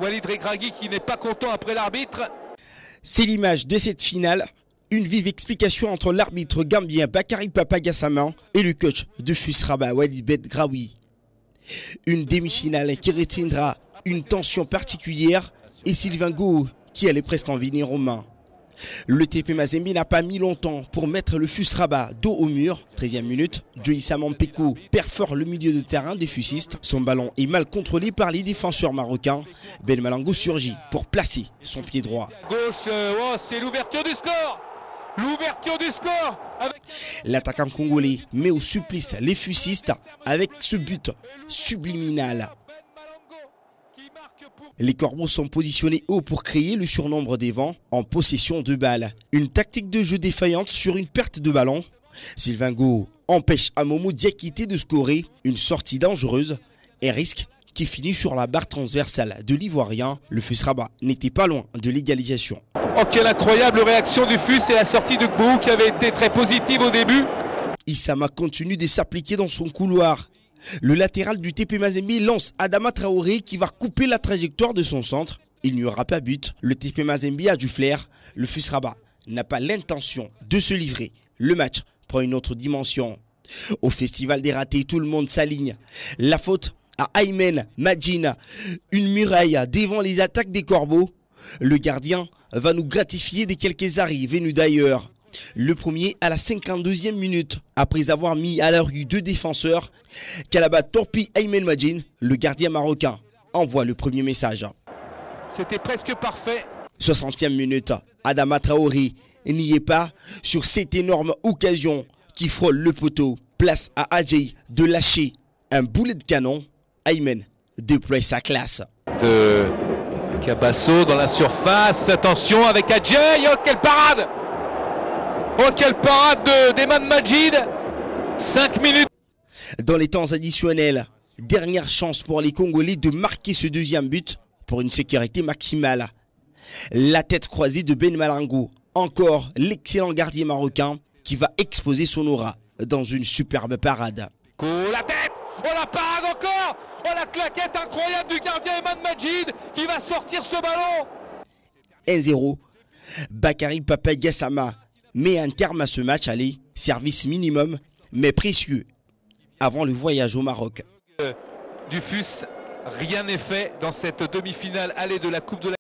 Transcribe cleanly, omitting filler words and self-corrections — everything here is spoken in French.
Walid Regragui qui n'est pas content après l'arbitre. C'est l'image de cette finale. Une vive explication entre l'arbitre gambien Bakary Papa Gassama et le coach de FUS Rabat Walid Regragui. Une demi-finale qui retiendra une tension particulière et Sylvain Goh qui allait presque en venir aux mains. Le TP Mazembe n'a pas mis longtemps pour mettre le FUS Rabat dos au mur. 13e minute, Joïssa Mampeko perfore le milieu de terrain des fusistes. Son ballon est mal contrôlé par les défenseurs marocains. Ben Malango surgit pour placer son pied droit. Gauche, c'est l'ouverture du score. L'ouverture du score avec... L'attaquant congolais met au supplice les fusistes avec ce but subliminal. Les corbeaux sont positionnés haut pour créer le surnombre des vents en possession de balles. Une tactique de jeu défaillante sur une perte de ballon. Sylvain Goh empêche Amomo Diakité de scorer. Une sortie dangereuse et risque qui finit sur la barre transversale de l'Ivoirien. Le FUS Rabat n'était pas loin de l'égalisation. Oh, quelle incroyable réaction du FUS et la sortie de Gbou qui avait été très positive au début. Issama continue de s'appliquer dans son couloir. Le latéral du TP Mazembe lance Adama Traoré qui va couper la trajectoire de son centre. Il n'y aura pas but. Le TP Mazembe a du flair. Le FUS Rabat n'a pas l'intention de se livrer. Le match prend une autre dimension. Au festival des ratés, tout le monde s'aligne. La faute à Aymen Madjine. Une muraille devant les attaques des corbeaux. Le gardien va nous gratifier des quelques arrêts venus d'ailleurs. Le premier à la 52e minute, après avoir mis à la rue deux défenseurs, Kalaba torpille Aymen Madjine, le gardien marocain envoie le premier message. C'était presque parfait. 60e minute, Adama Traoré n'y est pas sur cette énorme occasion qui frôle le poteau. Place à Adjei de lâcher un boulet de canon. Aymen déploie sa classe. De Cabasso dans la surface, attention avec Adjei, oh quelle parade! Oh quelle parade d'Eman Majid. 5 minutes. Dans les temps additionnels, dernière chance pour les Congolais de marquer ce deuxième but pour une sécurité maximale. La tête croisée de Ben Malango. Encore l'excellent gardien marocain qui va exposer son aura dans une superbe parade. Oh la tête. Oh la parade encore. Oh la claquette incroyable du gardien Eman Majid qui va sortir ce ballon. 1-0. Bakary Papa Gassama met un terme à ce match. Allez, service minimum mais précieux avant le voyage au Maroc. Du FUS, rien n'est fait dans cette demi-finale aller de la Coupe de la